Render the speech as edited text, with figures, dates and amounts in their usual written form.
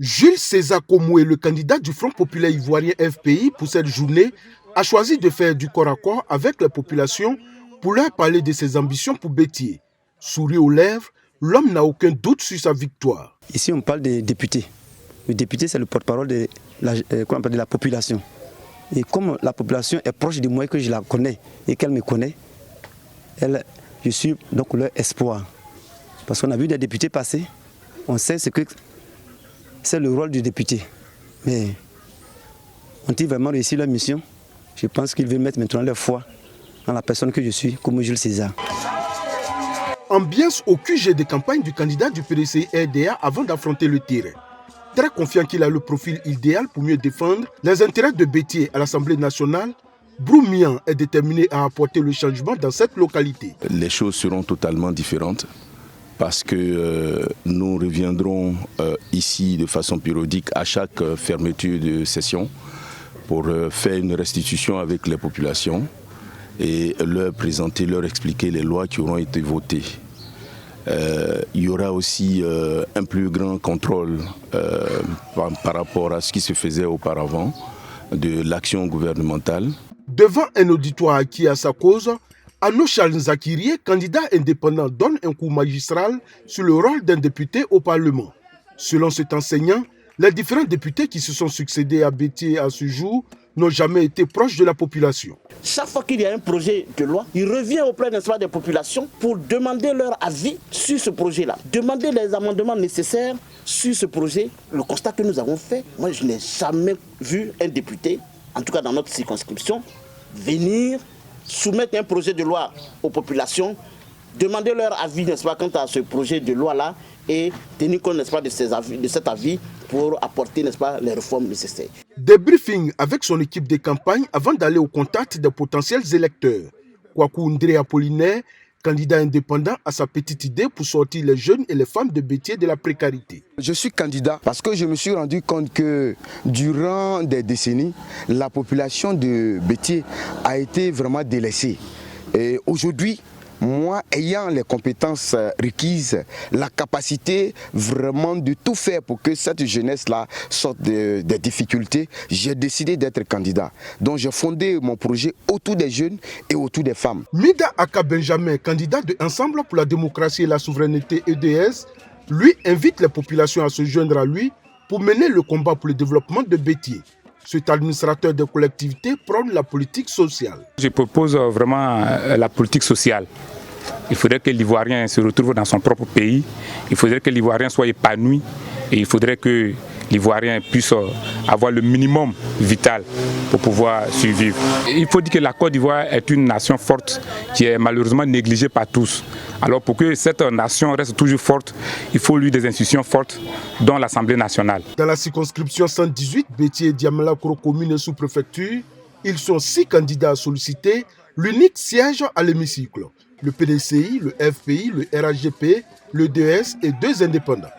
Jules César Komoué, le candidat du Front populaire ivoirien FPI pour cette journée, a choisi de faire du corps à corps avec la population pour leur parler de ses ambitions pour Bétié. Sourire aux lèvres, l'homme n'a aucun doute sur sa victoire. Ici, on parle des députés. Le député, c'est le porte-parole de la population. Et comme la population est proche de moi, que je la connais et qu'elle me connaît, je suis donc leur espoir. Parce qu'on a vu des députés passer, on sait ce que c'est le rôle du député. Mais ont-ils vraiment réussi leur mission? Je pense qu'ils veulent mettre maintenant leur foi dans la personne que je suis, comme Jules César. Ambiance au QG de campagne du candidat du PDC RDA avant d'affronter le terrain. Très confiant qu'il a le profil idéal pour mieux défendre les intérêts de Bétié à l'Assemblée nationale, Broumian est déterminé à apporter le changement dans cette localité. Les choses seront totalement différentes parce que nous reviendrons ici de façon périodique à chaque fermeture de session pour faire une restitution avec les populations et leur présenter, leur expliquer les lois qui auront été votées. Il y aura aussi un plus grand contrôle par rapport à ce qui se faisait auparavant de l'action gouvernementale. Devant un auditoire acquis à sa cause, Arnaud Charles Zakirié, candidat indépendant, donne un coup magistral sur le rôle d'un député au Parlement. Selon cet enseignant, les différents députés qui se sont succédés à Bétié à ce jour n'ont jamais été proches de la population. Chaque fois qu'il y a un projet de loi, il revient auprès des populations pour demander leur avis sur ce projet-là, demander les amendements nécessaires sur ce projet. Le constat que nous avons fait, moi je n'ai jamais vu un député, en tout cas dans notre circonscription, venir soumettre un projet de loi aux populations, demander leur avis, n'est-ce pas, quant à ce projet de loi-là et tenir compte, n'est-ce pas, de cet avis pour apporter, n'est-ce pas, les réformes nécessaires. Des briefings avec son équipe de campagne avant d'aller au contact des potentiels électeurs. Kwaku Ndré Apollinaire, candidat indépendant, a sa petite idée pour sortir les jeunes et les femmes de Bétié de la précarité. Je suis candidat parce que je me suis rendu compte que durant des décennies, la population de Bétié a été vraiment délaissée. Et aujourd'hui, moi, ayant les compétences requises, la capacité vraiment de tout faire pour que cette jeunesse-là sorte des difficultés, j'ai décidé d'être candidat. Donc j'ai fondé mon projet autour des jeunes et autour des femmes. Mida Aka Benjamin, candidat de Ensemble pour la démocratie et la souveraineté EDS, lui invite les populations à se joindre à lui pour mener le combat pour le développement de Bétié. Cet administrateur de collectivité prône la politique sociale. Je propose vraiment la politique sociale. Il faudrait que l'Ivoirien se retrouve dans son propre pays. Il faudrait que l'Ivoirien soit épanoui. Et il faudrait que l'Ivoirien puisse avoir le minimum vital pour pouvoir survivre. Il faut dire que la Côte d'Ivoire est une nation forte qui est malheureusement négligée par tous. Alors pour que cette nation reste toujours forte, il faut lui des institutions fortes, dont l'Assemblée nationale. Dans la circonscription 118, Bétié et Diamala-Koro commune et sous-préfecture, ils sont 6 candidats à solliciter l'unique siège à l'hémicycle. Le PDCI, le FPI, le RHGP, le DS et 2 indépendants.